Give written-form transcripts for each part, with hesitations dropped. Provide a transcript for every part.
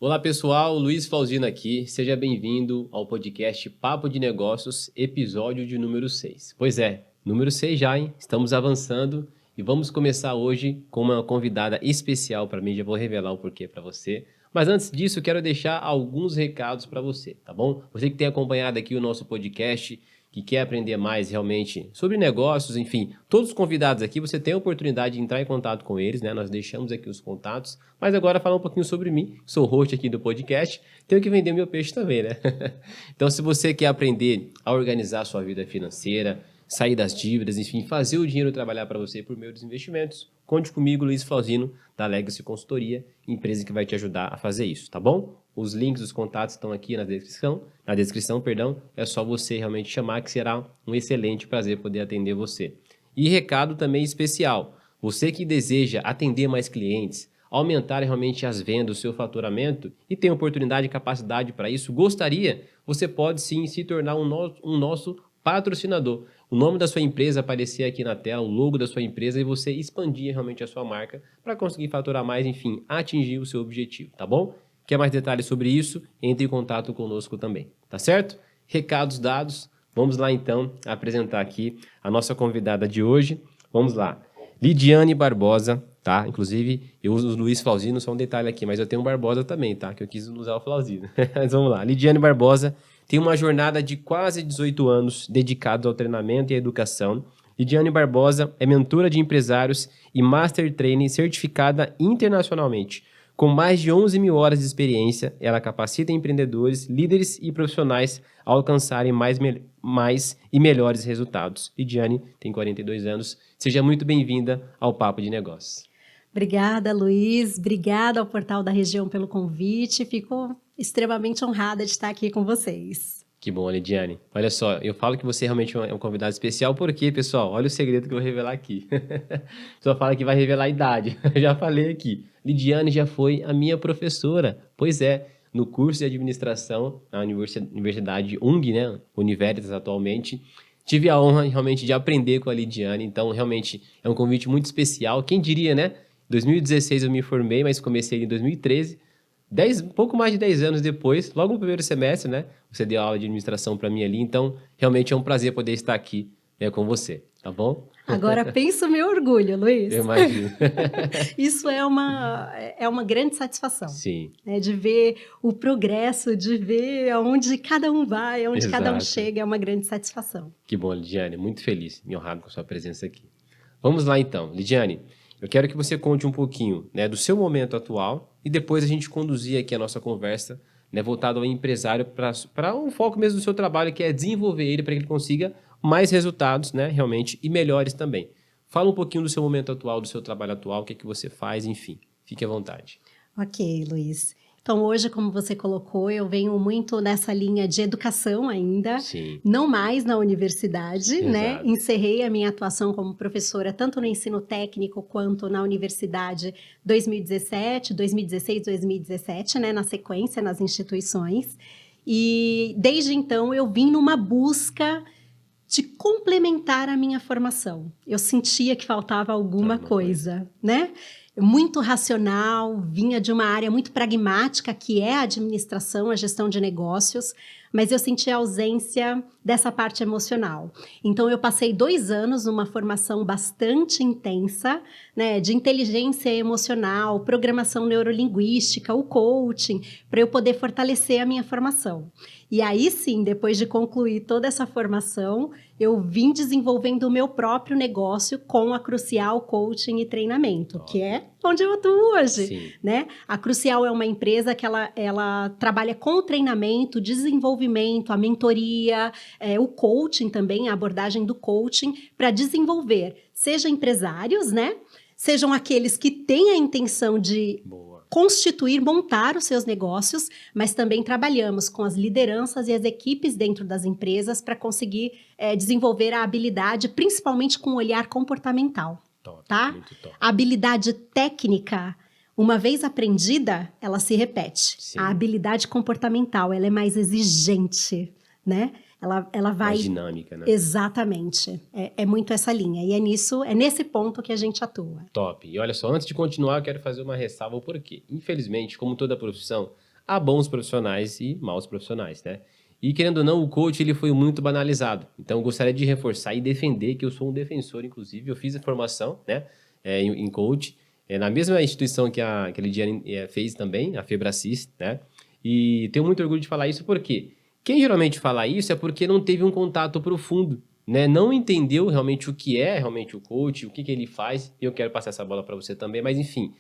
Olá pessoal, Luiz Flauzino aqui, seja bem-vindo ao podcast Papo de Negócios, episódio de número 6. Pois é, número 6 já, hein? Estamos avançando e vamos começar hoje com uma convidada especial para mim, já vou revelar o porquê para você. Mas antes disso, quero deixar alguns recados para você, tá bom? Você que tem acompanhado aqui o nosso podcast, que quer aprender mais realmente sobre negócios, enfim, todos os convidados aqui, você tem a oportunidade de entrar em contato com eles, né? Nós deixamos aqui os contatos, mas agora falar um pouquinho sobre mim, sou host aqui do podcast, tenho que vender meu peixe também, né? Então, se você quer aprender a organizar a sua vida financeira, sair das dívidas, enfim, fazer o dinheiro trabalhar para você por meio dos investimentos, conte comigo, Luiz Flauzino, da Legacy Consultoria, empresa que vai te ajudar a fazer isso, tá bom? Os links, os contatos estão aqui na descrição, é só você realmente chamar que será um excelente prazer poder atender você. E recado também especial, você que deseja atender mais clientes, aumentar realmente as vendas, o seu faturamento e tem oportunidade e capacidade para isso, você pode sim se tornar um nosso patrocinador. O nome da sua empresa aparecer aqui na tela, o logo da sua empresa e você expandir realmente a sua marca para conseguir faturar mais, enfim, atingir o seu objetivo, tá bom? Quer mais detalhes sobre isso? Entre em contato conosco também, tá certo? Recados dados, vamos lá então apresentar aqui a nossa convidada de hoje. Vamos lá, Lidiane Barbosa, tá? Inclusive, eu uso o Luiz Flauzino, só um detalhe aqui, mas eu tenho um Barbosa também, tá? Que eu quis usar o Flauzino. Mas vamos lá, Lidiane Barbosa tem uma jornada de quase 18 anos dedicados ao treinamento e à educação. Lidiane Barbosa é mentora de empresários e Master Training certificada internacionalmente. Com mais de 11 mil horas de experiência, ela capacita empreendedores, líderes e profissionais a alcançarem mais e melhores resultados. Lidiane tem 42 anos. Seja muito bem-vinda ao Papo de Negócios. Obrigada, Luiz. Obrigada ao Portal da Região pelo convite. Fico extremamente honrada de estar aqui com vocês. Que bom, Lidiane. Olha só, eu falo que você realmente é um convidado especial porque, pessoal, olha o segredo que eu vou revelar aqui. Só fala que vai revelar a idade. Já falei aqui. Lidiane já foi a minha professora. Pois é, no curso de administração na Universidade UNG, né? Universitas atualmente. Tive a honra realmente de aprender com a Lidiane, então realmente é um convite muito especial. Quem diria, né? Em 2016 eu me formei, mas comecei em 2013. Pouco mais de 10 anos depois, logo no primeiro semestre, né? Você deu aula de administração para mim ali, então realmente é um prazer poder estar aqui, né, com você, tá bom? Agora pensa o meu orgulho, Luiz. Eu imagino. Isso é uma grande satisfação. Sim. Né, de ver o progresso, de ver aonde cada um vai, aonde cada um chega, é uma grande satisfação. Que bom, Lidiane, muito feliz, me honrado com a sua presença aqui. Vamos lá então, Lidiane. Eu quero que você conte um pouquinho, né, do seu momento atual e depois a gente conduzir aqui a nossa conversa, né, voltado ao empresário para um foco mesmo do seu trabalho, que é desenvolver ele para que ele consiga mais resultados, né, realmente, e melhores também. Fala um pouquinho do seu momento atual, do seu trabalho atual, o que é que você faz, enfim, fique à vontade. Ok, Luiz. Então, hoje, como você colocou, eu venho muito nessa linha de educação ainda, Sim. Não mais na universidade, Exato. né? Encerrei a minha atuação como professora, tanto no ensino técnico quanto na universidade 2016, 2017, né? Na sequência, nas instituições. E desde então eu vim numa busca de complementar a minha formação. Eu sentia que faltava alguma coisa, né? Muito racional, vinha de uma área muito pragmática, que é a administração, a gestão de negócios, mas eu senti a ausência dessa parte emocional. Então, eu passei 2 anos numa formação bastante intensa, né, de inteligência emocional, programação neurolinguística, o coaching, para eu poder fortalecer a minha formação. E aí sim, depois de concluir toda essa formação, eu vim desenvolvendo o meu próprio negócio com a Crucial Coaching e Treinamento, que é onde eu atuo hoje, né? A Crucial é uma empresa que ela trabalha com o treinamento, desenvolvimento, a mentoria, o coaching também, a abordagem do coaching, para desenvolver, seja empresários, né? Sejam aqueles que têm a intenção de constituir, montar os seus negócios, mas também trabalhamos com as lideranças e as equipes dentro das empresas para conseguir desenvolver a habilidade, principalmente com o olhar comportamental. Tá? Muito top. A habilidade técnica, uma vez aprendida, ela se repete. Sim. A habilidade comportamental, ela é mais exigente, né? Ela vai... Mais dinâmica, né? Exatamente. É muito essa linha. E é nesse ponto que a gente atua. Top. E olha só, antes de continuar, eu quero fazer uma ressalva, porque, infelizmente, como toda profissão, há bons profissionais e maus profissionais, né? E querendo ou não, o coach ele foi muito banalizado. Então, eu gostaria de reforçar e defender que eu sou um defensor, inclusive. Eu fiz a formação, né, em coach, na mesma instituição que a Lidiane fez também, a Febracis, né? E tenho muito orgulho de falar isso porque quem geralmente fala isso é porque não teve um contato profundo, né? Não entendeu realmente o que é realmente o coach, o que ele faz. E eu quero passar essa bola para você também, mas enfim,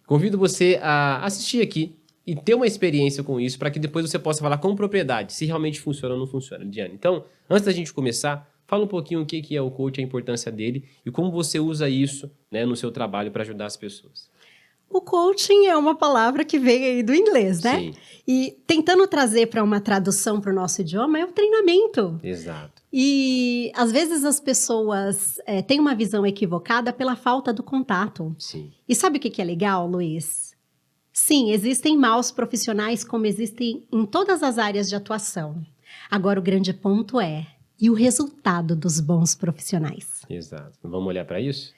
convido você a assistir aqui e ter uma experiência com isso para que depois você possa falar com propriedade se realmente funciona ou não funciona, Lidiane. Então, antes da gente começar, fala um pouquinho o que é o coach, a importância dele e como você usa isso, né, no seu trabalho para ajudar as pessoas. O coaching é uma palavra que vem aí do inglês, né? Sim. E tentando trazer para uma tradução para o nosso idioma é o treinamento. Exato. E às vezes as pessoas têm uma visão equivocada pela falta do contato. Sim. E sabe o que é legal, Luiz? Sim, existem maus profissionais como existem em todas as áreas de atuação. Agora o grande ponto e o resultado dos bons profissionais? Exato. Vamos olhar para isso?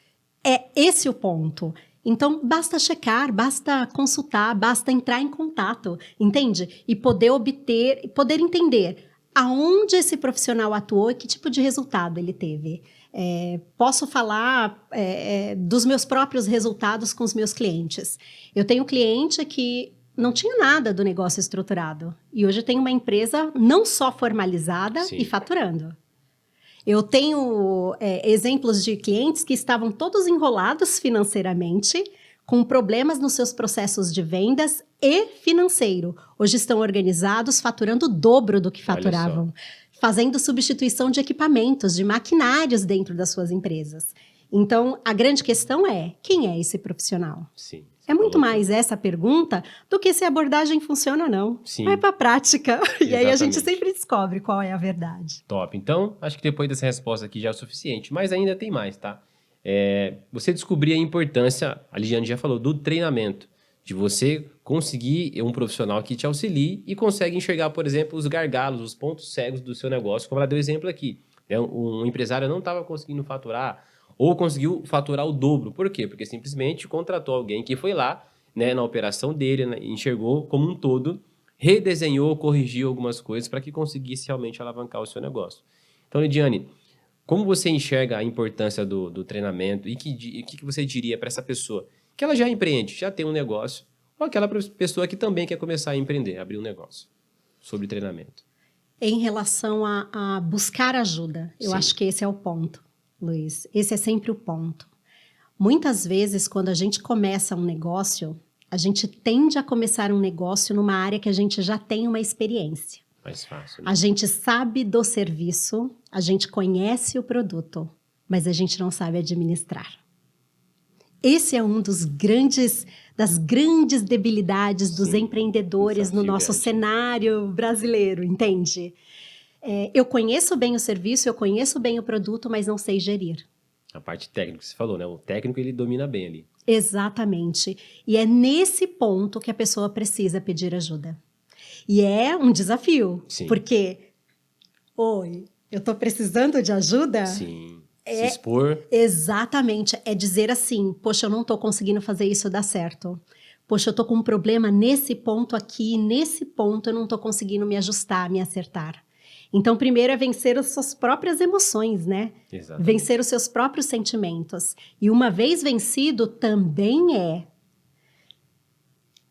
É esse o ponto. Então, basta checar, basta consultar, basta entrar em contato, entende? E poder entender aonde esse profissional atuou e que tipo de resultado ele teve. Posso falar dos meus próprios resultados com os meus clientes. Eu tenho um cliente que não tinha nada do negócio estruturado. E hoje tem uma empresa não só formalizada Sim. e faturando. Eu tenho exemplos de clientes que estavam todos enrolados financeiramente, com problemas nos seus processos de vendas e financeiro. Hoje estão organizados, faturando o dobro do que faturavam, fazendo substituição de equipamentos, de maquinários dentro das suas empresas. Então, a grande questão quem é esse profissional? Sim. É muito mais essa pergunta do que se a abordagem funciona ou não. Sim. Vai para a prática. E aí a gente Exatamente. sempre descobre qual é a verdade. Top. Então, acho que depois dessa resposta aqui já é o suficiente. Mas ainda tem mais, tá? Você descobrir a importância, a Lidiane já falou, do treinamento. De você conseguir um profissional que te auxilie e consegue enxergar, por exemplo, os gargalos, os pontos cegos do seu negócio. Como ela deu exemplo aqui. Um empresário não estava conseguindo faturar ou conseguiu faturar o dobro. Por quê? Porque simplesmente contratou alguém que foi lá, né, na operação dele, né, enxergou como um todo, redesenhou, corrigiu algumas coisas para que conseguisse realmente alavancar o seu negócio. Então, Lidiane, como você enxerga a importância do treinamento e o que você diria para essa pessoa que ela já empreende, já tem um negócio, ou aquela pessoa que também quer começar a empreender, abrir um negócio, sobre treinamento? Em relação a buscar ajuda, eu Sim. acho que esse é o ponto, Luiz. Esse é sempre o ponto. Muitas vezes, quando a gente começa um negócio, a gente tende a começar um negócio numa área que a gente já tem uma experiência. Mais fácil, né? A gente sabe do serviço, a gente conhece o produto, mas a gente não sabe administrar. Esse é um das grandes debilidades dos empreendedores no nosso cenário brasileiro, entende? Eu conheço bem o serviço, eu conheço bem o produto, mas não sei gerir. A parte técnica que você falou, né? O técnico, ele domina bem ali. Exatamente. E é nesse ponto que a pessoa precisa pedir ajuda. E é um desafio. Sim. Porque, oi, eu estou precisando de ajuda? Sim. Se expor. Exatamente. É dizer assim, poxa, eu não estou conseguindo fazer isso dar certo. Poxa, eu estou com um problema nesse ponto aqui, nesse ponto eu não estou conseguindo me ajustar, me acertar. Então, primeiro é vencer as suas próprias emoções, né? Exatamente. Vencer os seus próprios sentimentos. E uma vez vencido, também é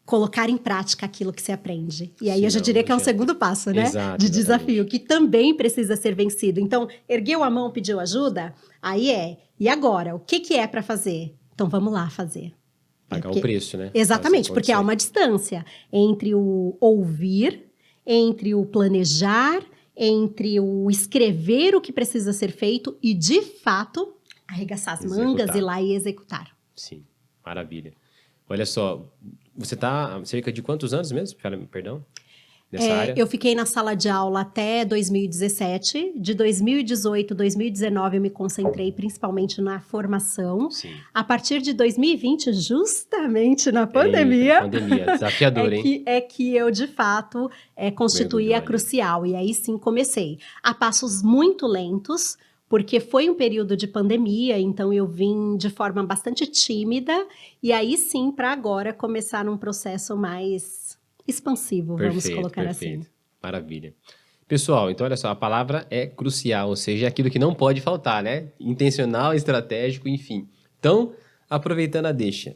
colocar em prática aquilo que se aprende. E aí eu já diria que é um segundo passo, né? Exato, de exatamente. desafio, que também precisa ser vencido. Então, ergueu a mão, pediu ajuda, aí e agora? O que é para fazer? Então, vamos lá fazer. Pagar o preço, né? Exatamente, porque há uma distância entre o ouvir, entre o planejar, entre o escrever o que precisa ser feito e, de fato, arregaçar as mangas, ir lá e executar. Sim, maravilha. Olha só, você está há cerca de quantos anos mesmo? Perdão? Nessa área? Eu fiquei na sala de aula até 2017. De 2018, 2019, eu me concentrei principalmente na formação. Sim. A partir de 2020, justamente na pandemia... Pandemia, desafiador, hein? É que eu, de fato, constituí a crucial. E aí, sim, comecei. A passos muito lentos, porque foi um período de pandemia, então eu vim de forma bastante tímida. E aí, sim, para agora, começar num processo mais expansivo, vamos colocar assim. Maravilha. Pessoal, então olha só, a palavra é crucial, ou seja, é aquilo que não pode faltar, né? Intencional, estratégico, enfim. Então, aproveitando a deixa,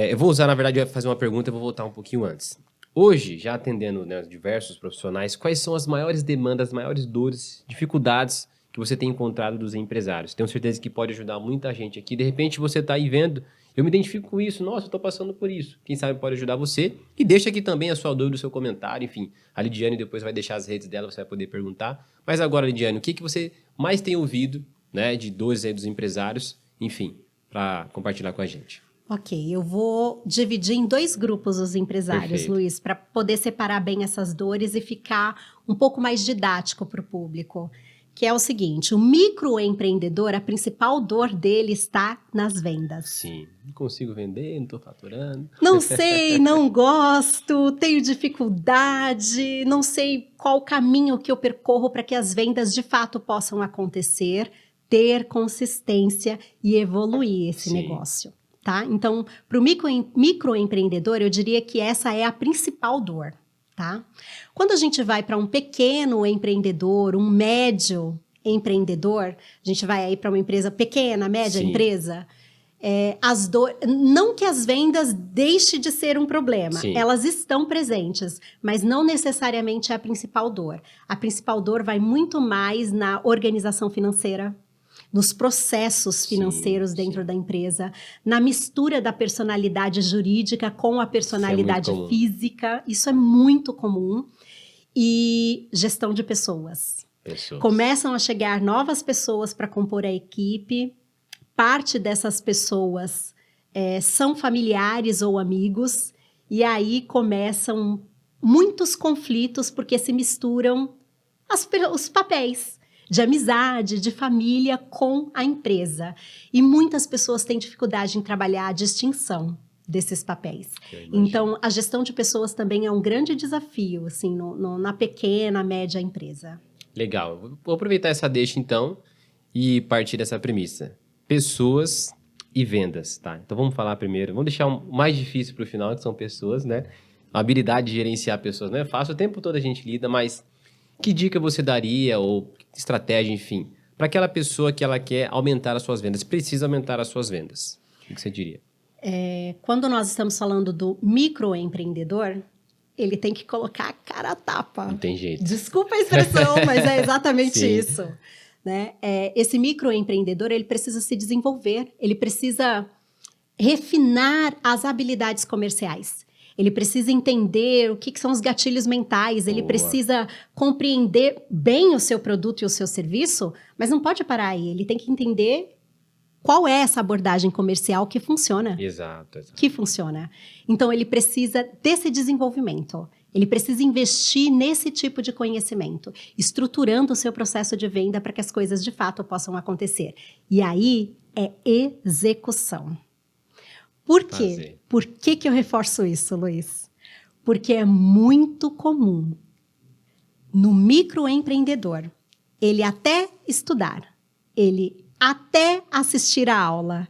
eu vou usar, na verdade, eu vou fazer uma pergunta, eu vou voltar um pouquinho antes. Hoje, já atendendo, né, diversos profissionais, quais são as maiores demandas, as maiores dores, dificuldades que você tem encontrado dos empresários? Tenho certeza que pode ajudar muita gente aqui. De repente, você está aí vendo, eu me identifico com isso, nossa, eu estou passando por isso. Quem sabe pode ajudar você. E deixa aqui também a sua dúvida, o seu comentário, enfim. A Lidiane depois vai deixar as redes dela, você vai poder perguntar. Mas agora, Lidiane, o que você mais tem ouvido, né, de dores aí dos empresários, enfim, para compartilhar com a gente? Ok, eu vou dividir em 2 grupos os empresários, Perfeito. Luiz, para poder separar bem essas dores e ficar um pouco mais didático para o público. Que é o seguinte, o microempreendedor, a principal dor dele está nas vendas. Sim, não consigo vender, não estou faturando. Não sei, não gosto, tenho dificuldade, não sei qual o caminho que eu percorro para que as vendas de fato possam acontecer, ter consistência e evoluir esse Sim. negócio, tá? Então, para o microempreendedor, eu diria que essa é a principal dor, tá? Quando a gente vai para um pequeno empreendedor, um médio empreendedor, a gente vai aí para uma empresa pequena, média Sim. empresa, não que as vendas deixem de ser um problema, Sim. elas estão presentes, mas não necessariamente é a principal dor. A principal dor vai muito mais na organização financeira, nos processos financeiros dentro da empresa, na mistura da personalidade jurídica com a personalidade física, isso é muito comum, e gestão de pessoas. Começam a chegar novas pessoas para compor a equipe, parte dessas pessoas são familiares ou amigos, e aí começam muitos conflitos porque se misturam os papéis de amizade, de família com a empresa. E muitas pessoas têm dificuldade em trabalhar a distinção desses papéis. Então, a gestão de pessoas também é um grande desafio, assim, na pequena, média empresa. Legal. Vou aproveitar essa deixa, então, e partir dessa premissa. Pessoas e vendas, tá? Então, vamos falar primeiro. Vamos deixar o mais difícil para o final, que são pessoas, né? A habilidade de gerenciar pessoas não é fácil. O tempo todo a gente lida, mas que dica você daria, ou estratégia, enfim, para aquela pessoa que ela quer aumentar as suas vendas, precisa aumentar as suas vendas? O que você diria? Quando nós estamos falando do microempreendedor, ele tem que colocar a cara a tapa. Não tem jeito. Desculpa a expressão, mas é exatamente isso. Né? Esse microempreendedor, ele precisa se desenvolver, ele precisa refinar as habilidades comerciais. Ele precisa entender o que são os gatilhos mentais, ele precisa compreender bem o seu produto e o seu serviço, mas não pode parar aí, ele tem que entender qual é essa abordagem comercial que funciona. Exato. Que funciona. Então, ele precisa desse desenvolvimento, ele precisa investir nesse tipo de conhecimento, estruturando o seu processo de venda para que as coisas de fato possam acontecer. E aí, é execução. Por quê? Por que eu reforço isso, Luiz? Porque é muito comum no microempreendedor ele até estudar, ele até assistir a aula,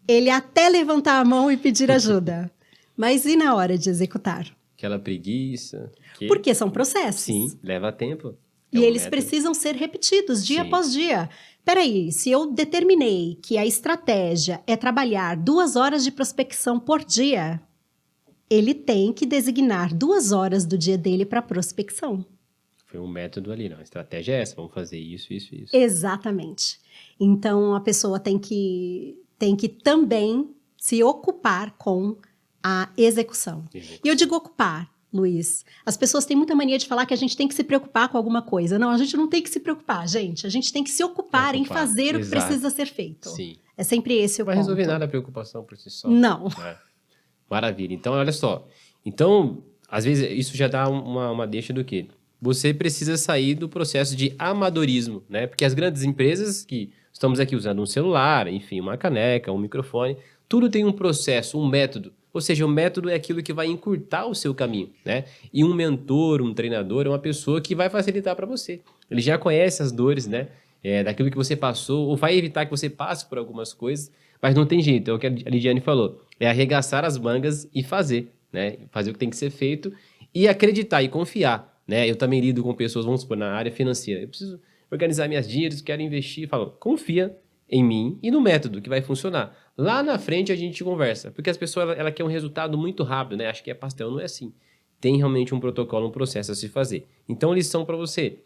ele até levantar a mão e pedir ajuda. Mas e na hora de executar? Aquela preguiça. Porque são processos. Sim, leva tempo. E eles precisam ser repetidos dia após dia. Peraí, se eu determinei que a estratégia é trabalhar 2 horas de prospecção por dia, ele tem que designar 2 horas do dia dele para prospecção. Foi um método ali, não. A estratégia é essa, vamos fazer isso, isso, isso. Exatamente. Então, a pessoa tem que também se ocupar com a execução. E eu digo ocupar, Luiz. As pessoas têm muita mania de falar que a gente tem que se preocupar com alguma coisa. Não, a gente não tem que se preocupar, gente. A gente tem que se ocupar em fazer o que precisa ser feito. Sim. É sempre esse o ponto. Não vai resolver nada a preocupação por si só. Não. Maravilha. Então, olha só. Então, às vezes, isso já dá uma deixa do quê? Você precisa sair do processo de amadorismo, né? Porque as grandes empresas que estamos aqui usando um celular, enfim, uma caneca, um microfone, tudo tem um processo, um método. Ou seja, o método é aquilo que vai encurtar o seu caminho, né? E um mentor, um treinador é uma pessoa que vai facilitar para você. Ele já conhece as dores, né? Daquilo que você passou, ou vai evitar que você passe por algumas coisas, mas não tem jeito. É o que a Lidiane falou. É arregaçar as mangas e fazer, né? Fazer o que tem que ser feito e acreditar e confiar, né? Eu também lido com pessoas, vamos supor, na área financeira. Eu preciso organizar minhas dívidas, quero investir. Falo, confia em mim e no método que vai funcionar. Lá na frente a gente conversa, porque as pessoas ela quer um resultado muito rápido, né? Acho que é pastel, não é assim. Tem realmente um protocolo, um processo a se fazer. Então, lição para você.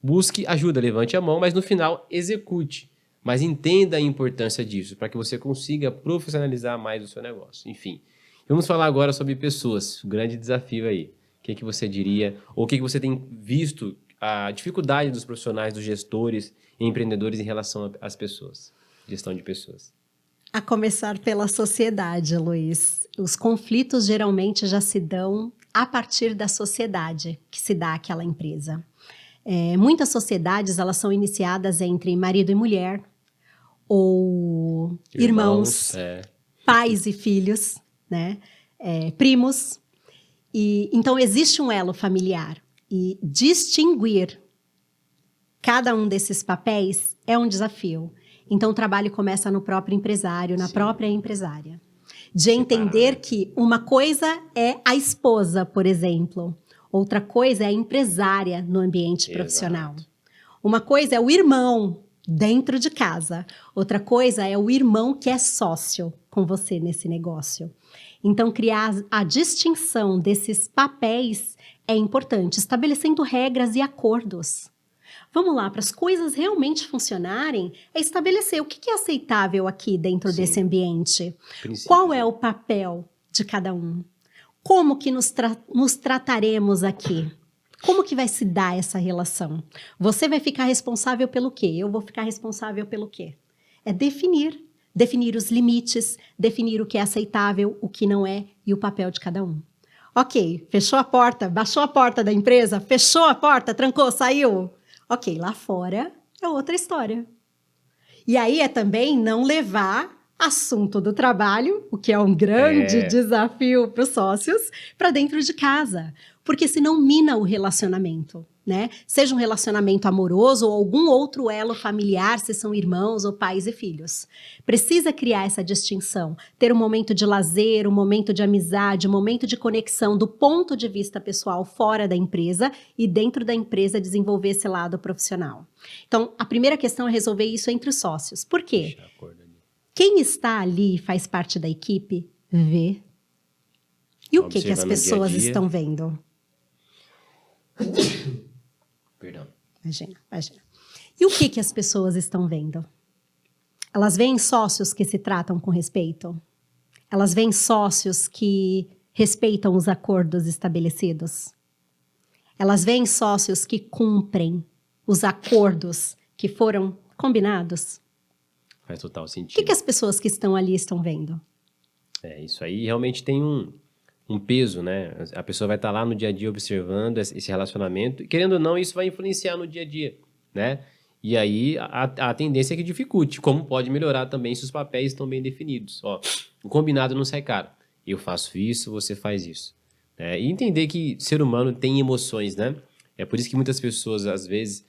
Busque ajuda, levante a mão, mas no final execute. Mas entenda a importância disso, para que você consiga profissionalizar mais o seu negócio. Enfim, vamos falar agora sobre pessoas, o grande desafio aí. O que você diria, ou o que você tem visto, a dificuldade dos profissionais, dos gestores e empreendedores em relação às pessoas, gestão de pessoas? A começar pela sociedade, Luiz. Os conflitos geralmente já se dão a partir da sociedade que se dá àquela empresa. Muitas sociedades elas são iniciadas entre marido e mulher, ou irmãos, pais e filhos, né? Primos. E, então, existe um elo familiar. E distinguir cada um desses papéis é um desafio. Então, o trabalho começa no próprio empresário, na própria empresária. De entender que uma coisa é a esposa, por exemplo. Outra coisa é a empresária no ambiente profissional. Uma coisa é o irmão dentro de casa. Outra coisa é o irmão que é sócio com você nesse negócio. Então, criar a distinção desses papéis é importante, estabelecendo regras e acordos. Vamos lá, para as coisas realmente funcionarem, é estabelecer o que é aceitável aqui dentro desse ambiente. Qual é o papel de cada um? Como que nos trataremos aqui? Como que vai se dar essa relação? Você vai ficar responsável pelo quê? Eu vou ficar responsável pelo quê? É definir os limites, definir o que é aceitável, o que não é e o papel de cada um. Ok, fechou a porta, baixou a porta da empresa, fechou a porta, trancou, saiu. Ok, lá fora é outra história. E aí é também não levar assunto do trabalho, o que é um grande desafio para os sócios, para dentro de casa. Porque senão mina o relacionamento, né? Seja um relacionamento amoroso ou algum outro elo familiar, se são irmãos ou pais e filhos. Precisa criar essa distinção, ter um momento de lazer, um momento de amizade, um momento de conexão do ponto de vista pessoal fora da empresa e dentro da empresa desenvolver esse lado profissional. Então, a primeira questão é resolver isso entre os sócios. Por quê? Quem está ali e faz parte da equipe, vê. E o que as pessoas estão vendo? Perdão. Imagina. E o que as pessoas estão vendo? Elas veem sócios que se tratam com respeito? Elas veem sócios que respeitam os acordos estabelecidos? Elas veem sócios que cumprem os acordos que foram combinados? Faz total sentido. O que as pessoas que estão ali estão vendo? Isso aí realmente tem um peso, né? A pessoa vai estar lá no dia a dia observando esse relacionamento. E, querendo ou não, isso vai influenciar no dia a dia, né? E aí, a tendência é que dificulte. Como pode melhorar também se os papéis estão bem definidos. Ó, o combinado não sai caro. Eu faço isso, você faz isso. E entender que ser humano tem emoções, né? É por isso que muitas pessoas, às vezes,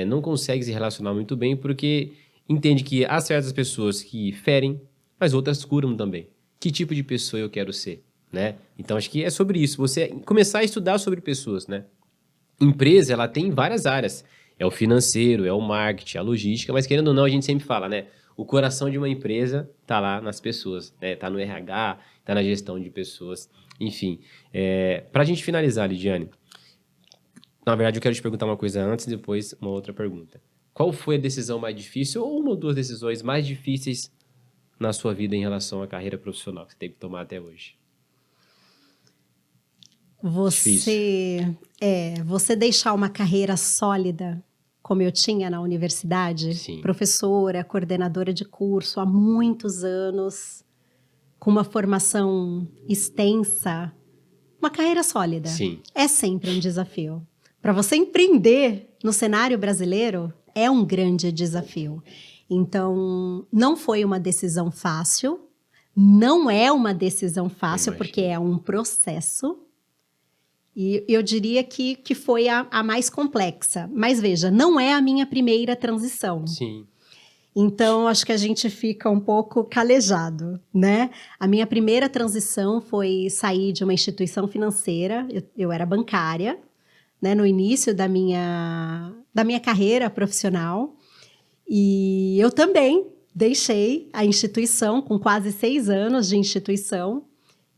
não conseguem se relacionar muito bem, porque entende que há certas pessoas que ferem, mas outras curam também. Que tipo de pessoa eu quero ser? Né? Então, acho que é sobre isso. Você começar a estudar sobre pessoas, né? Empresa, ela tem várias áreas. É o financeiro, é o marketing, a logística, mas querendo ou não, a gente sempre fala, né? O coração de uma empresa tá lá nas pessoas, né? Tá no RH, tá na gestão de pessoas. Enfim, pra gente finalizar, Lidiane, na verdade, eu quero te perguntar uma coisa antes e depois uma outra pergunta. Qual foi a decisão mais difícil ou uma ou duas decisões mais difíceis na sua vida em relação à carreira profissional que você teve que tomar até hoje? Você deixar uma carreira sólida, como eu tinha na universidade, Sim. Professora, coordenadora de curso há muitos anos, com uma formação extensa, uma carreira sólida. Sim. É sempre um desafio. Para você empreender no cenário brasileiro, é um grande desafio. Então, não foi uma decisão fácil, não é uma decisão fácil, porque é um processo. E eu diria que foi a mais complexa. Mas veja, não é a minha primeira transição. Sim. Então, acho que a gente fica um pouco calejado, né? A minha primeira transição foi sair de uma instituição financeira, eu era bancária, né, no início da minha carreira profissional, e eu também deixei a instituição com quase 6 anos de instituição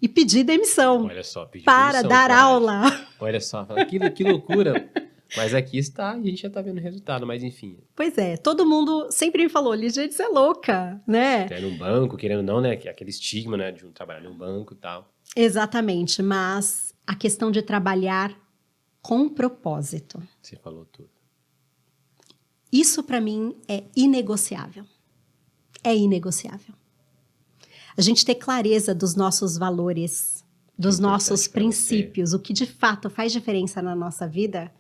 e pedi demissão. Olha só, pediu para demissão, dar aula. Olha só, que loucura. Mas aqui está, e a gente já está vendo o resultado, mas enfim. Pois é, todo mundo sempre me falou, Ligia, você é louca, né? Até num banco, querendo ou não, né? Que é aquele estigma, né? De um trabalhar num banco e tal. Exatamente, mas a questão de trabalhar com propósito. Você falou tudo. Isso para mim é inegociável. É inegociável. A gente ter clareza dos nossos valores, dos nossos princípios, o que de fato faz diferença na nossa vida,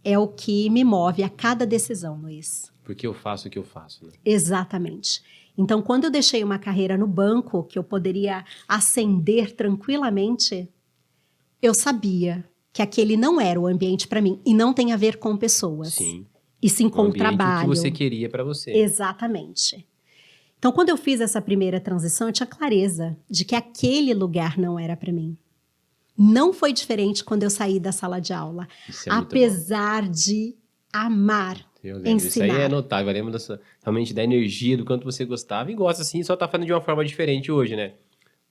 é o que me move a cada decisão, Luiz. Porque eu faço o que eu faço, né? Exatamente. Então, quando eu deixei uma carreira no banco, que eu poderia ascender tranquilamente, eu sabia que aquele não era o ambiente para mim. E não tem a ver com pessoas. Sim. E sim com o O trabalho. que você queria para você. Exatamente. Então, quando eu fiz essa primeira transição, eu tinha clareza de que aquele lugar não era para mim. Não foi diferente quando eu saí da sala de aula. Isso é muito apesar de amar eu lembro. ensinar. Isso aí é notável. Eu lembro realmente da energia, do quanto você gostava. E gosta, assim, só tá falando de uma forma diferente hoje, né?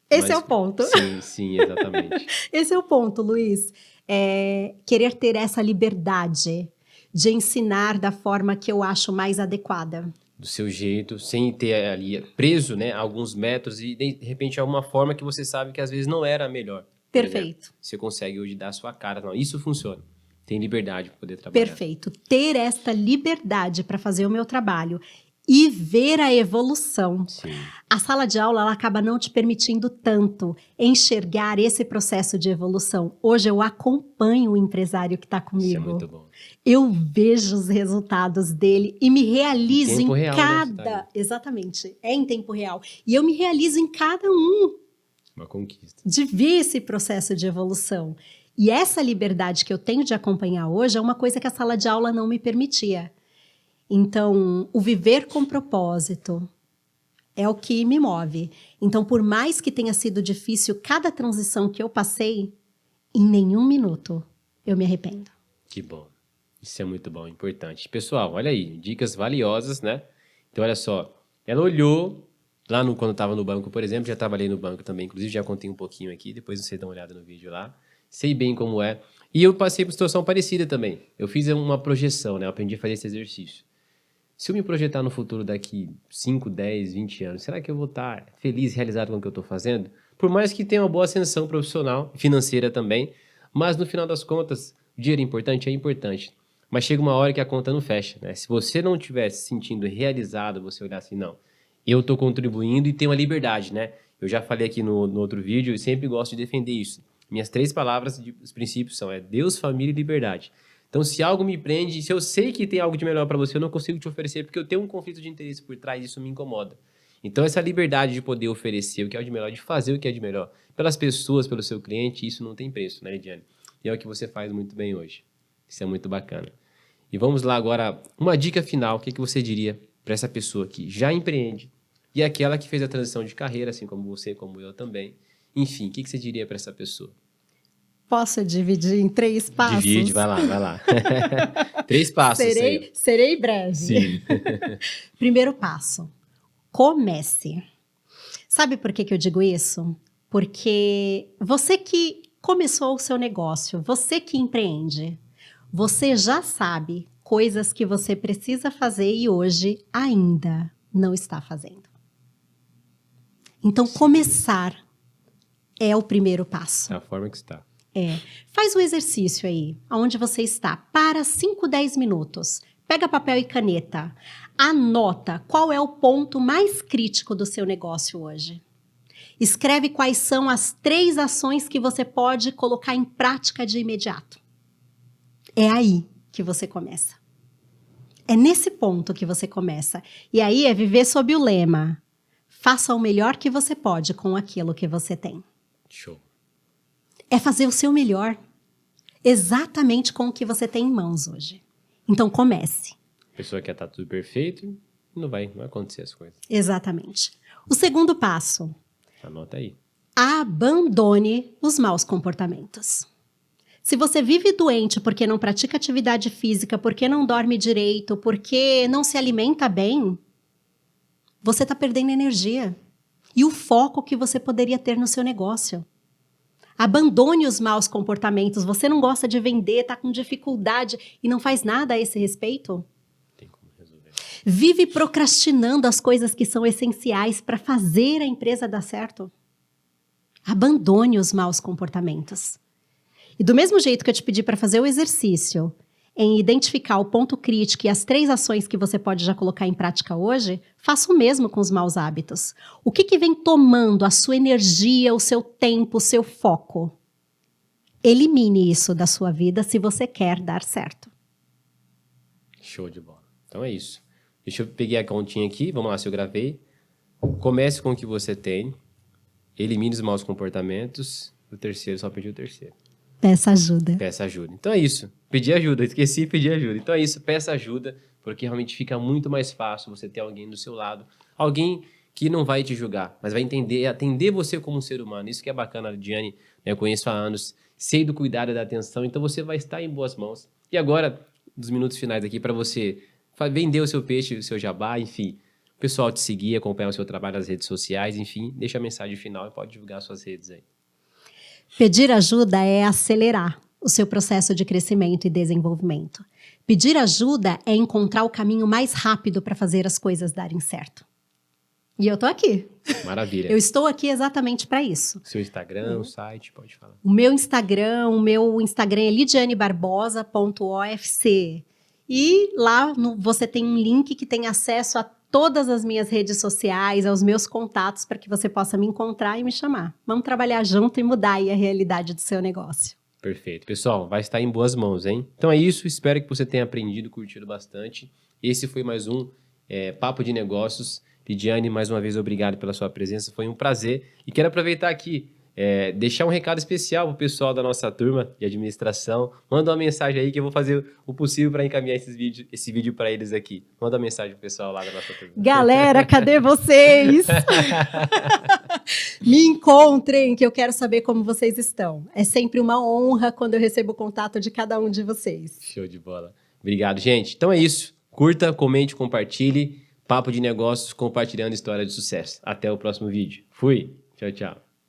Esse é o ponto. Sim, exatamente. Esse é o ponto, Luiz. Querer ter essa liberdade de ensinar da forma que eu acho mais adequada. Do seu jeito, sem ter ali preso, né, alguns métodos e de repente alguma forma que você sabe que às vezes não era a melhor. Perfeito. Você consegue hoje dar a sua cara. Não, isso funciona. Tem liberdade para poder trabalhar. Perfeito. Ter esta liberdade para fazer o meu trabalho e ver a evolução. Sim. A sala de aula ela acaba não te permitindo tanto enxergar esse processo de evolução. Hoje eu acompanho o empresário que está comigo. Isso é muito bom. Eu vejo os resultados dele e me realizo em real, cada... né? Exatamente, é em tempo real. E eu me realizo em cada um. Uma conquista. De ver esse processo de evolução. E essa liberdade que eu tenho de acompanhar hoje é uma coisa que a sala de aula não me permitia. Então, o viver com propósito é o que me move. Então, por mais que tenha sido difícil cada transição que eu passei, em nenhum minuto eu me arrependo. Que bom. Isso é muito bom, importante. Pessoal, olha aí, dicas valiosas, né? Então, olha só, ela olhou lá quando eu estava no banco, por exemplo, já trabalhei no banco também, inclusive já contei um pouquinho aqui, depois vocês dão uma olhada no vídeo lá. Sei bem como é. E eu passei por situação parecida também. Eu fiz uma projeção, né? Eu aprendi a fazer esse exercício. Se eu me projetar no futuro daqui 5, 10, 20 anos, será que eu vou estar feliz e realizado com o que eu estou fazendo? Por mais que tenha uma boa ascensão profissional, financeira também, mas no final das contas, o dinheiro é importante. Mas chega uma hora que a conta não fecha, né? Se você não estiver se sentindo realizado, você olhar assim, não, eu estou contribuindo e tenho a liberdade, né? Eu já falei aqui no outro vídeo e sempre gosto de defender isso. Minhas 3 palavras, os princípios são Deus, família e liberdade. Então, se algo me prende, se eu sei que tem algo de melhor para você, eu não consigo te oferecer porque eu tenho um conflito de interesse por trás, isso me incomoda. Então, essa liberdade de poder oferecer o que é de melhor, de fazer o que é de melhor, pelas pessoas, pelo seu cliente, isso não tem preço, né, Lidiane? E é o que você faz muito bem hoje. Isso é muito bacana. E vamos lá agora, uma dica final, o que você diria para essa pessoa que já empreende e aquela que fez a transição de carreira, assim como você, como eu também. Enfim, o que você diria para essa pessoa? Posso dividir em 3 passos? Divide, vai lá. 3 passos. Serei breve. Sim. Primeiro passo, comece. Sabe por que eu digo isso? Porque você que começou o seu negócio, você que empreende, você já sabe coisas que você precisa fazer e hoje ainda não está fazendo. Então, começar é o primeiro passo. É a forma que está. Faz um exercício aí, aonde você está. Para 5, 10 minutos. Pega papel e caneta. Anota qual é o ponto mais crítico do seu negócio hoje. Escreve quais são as 3 ações que você pode colocar em prática de imediato. É aí que você começa. É nesse ponto que você começa. E aí é viver sob o lema: faça o melhor que você pode com aquilo que você tem. Show. É fazer o seu melhor, exatamente com o que você tem em mãos hoje. Então comece. A pessoa quer estar tudo perfeito não vai acontecer as coisas. Exatamente. O segundo passo. Anota aí. Abandone os maus comportamentos. Se você vive doente porque não pratica atividade física, porque não dorme direito, porque não se alimenta bem, você está perdendo energia e o foco que você poderia ter no seu negócio. Abandone os maus comportamentos. Você não gosta de vender, está com dificuldade e não faz nada a esse respeito? Tem como resolver. Vive procrastinando as coisas que são essenciais para fazer a empresa dar certo? Abandone os maus comportamentos. E do mesmo jeito que eu te pedi para fazer o exercício em identificar o ponto crítico e as 3 ações que você pode já colocar em prática hoje, faça o mesmo com os maus hábitos. O que vem tomando a sua energia, o seu tempo, o seu foco? Elimine isso da sua vida se você quer dar certo. Show de bola. Então é isso. Deixa eu pegar a continha aqui, vamos lá se eu gravei. Comece com o que você tem, elimine os maus comportamentos, o terceiro, só pedi o terceiro. Peça ajuda. Peça ajuda. Então é isso. Pedir ajuda. Esqueci de pedir ajuda. Então é isso. Peça ajuda, porque realmente fica muito mais fácil você ter alguém do seu lado. Alguém que não vai te julgar, mas vai atender você como um ser humano. Isso que é bacana, a Diane, né, eu conheço há anos. Sei do cuidado e da atenção, então você vai estar em boas mãos. E agora, dos minutos finais aqui, para você vender o seu peixe, o seu jabá, enfim. O pessoal te seguir, acompanhar o seu trabalho nas redes sociais, enfim. Deixa a mensagem final e pode divulgar suas redes aí. Pedir ajuda é acelerar o seu processo de crescimento e desenvolvimento. Pedir ajuda é encontrar o caminho mais rápido para fazer as coisas darem certo. E eu tô aqui. Maravilha. Eu estou aqui exatamente para isso. Seu Instagram, o site, pode falar. O meu Instagram é lidianebarbosa.ofc. E lá você tem um link que tem acesso a todas as minhas redes sociais, aos meus contatos, para que você possa me encontrar e me chamar. Vamos trabalhar junto e mudar aí a realidade do seu negócio. Perfeito. Pessoal, vai estar em boas mãos, hein? Então é isso. Espero que você tenha aprendido, curtido bastante. Esse foi mais um Papo de Negócios. Lidiane, mais uma vez, obrigado pela sua presença. Foi um prazer. E quero aproveitar aqui, deixar um recado especial para o pessoal da nossa turma de administração. Manda uma mensagem aí que eu vou fazer o possível para encaminhar esse vídeo para eles aqui. Manda uma mensagem pro pessoal lá da nossa turma. Galera, cadê vocês? Me encontrem, que eu quero saber como vocês estão. É sempre uma honra quando eu recebo o contato de cada um de vocês. Show de bola. Obrigado, gente. Então é isso. Curta, comente, compartilhe. Papo de Negócios, compartilhando história de sucesso. Até o próximo vídeo. Fui. Tchau, tchau.